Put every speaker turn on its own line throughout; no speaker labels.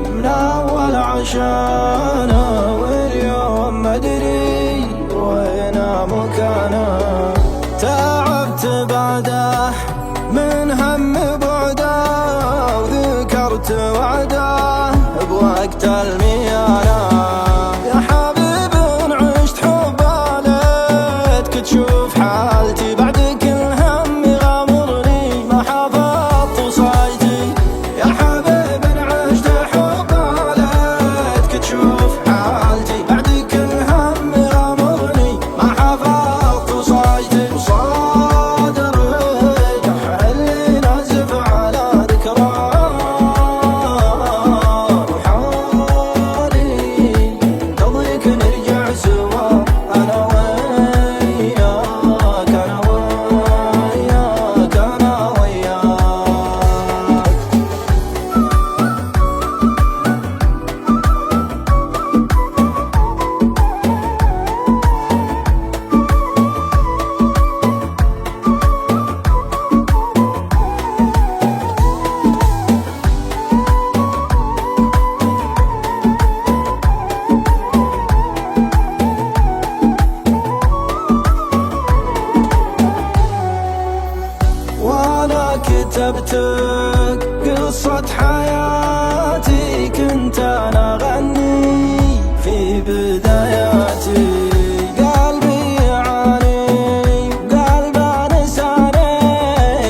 من أول عشانا، واليوم مدري وين مكانه. تعبت بعده من هم بعده، وذكرت وعده بوقت الميانة. يا حبيب عشت حبه ليتك تشوف حالتي، بعد كل هم غامرني ما حفظت وصايتي. يا حبيب عشت حبه ليتك تشوف حالتي، بعد كل هم غامرني ما حفظت وصايتي. وصادر الجرح اللي نزف على ذكراه، كتبتك قصة حياتي، كنت أنا أغني في بداياتي. قلبي يعاني قلبه نساني،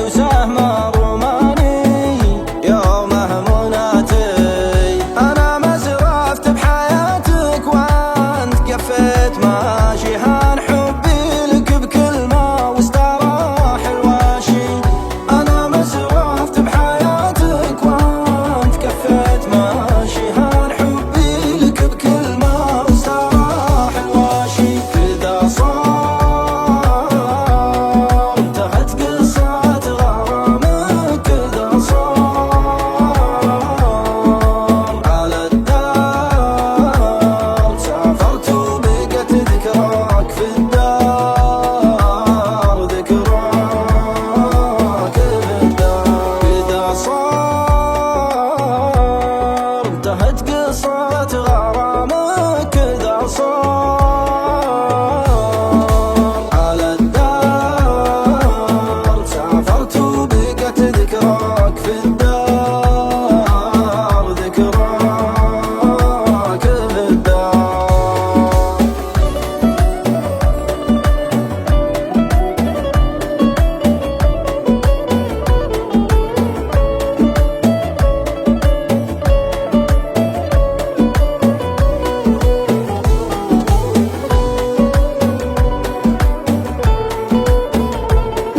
وسهمه رماني يومه مناتي. أنا ما سرفت بحياتك وأنت قفيت ماشي، هان حبي لك بكلمة واستراح الواشي. سرفت بحياتك وانت كفيت ماشي، هان حبي لك بكلمة واستراح الواشي. كذا صار انتهت قصة غرامك، كذا صار على الدار. سافرت وبقت ذكراك في الدار، ذكراك صار انتهت قصة غرامك.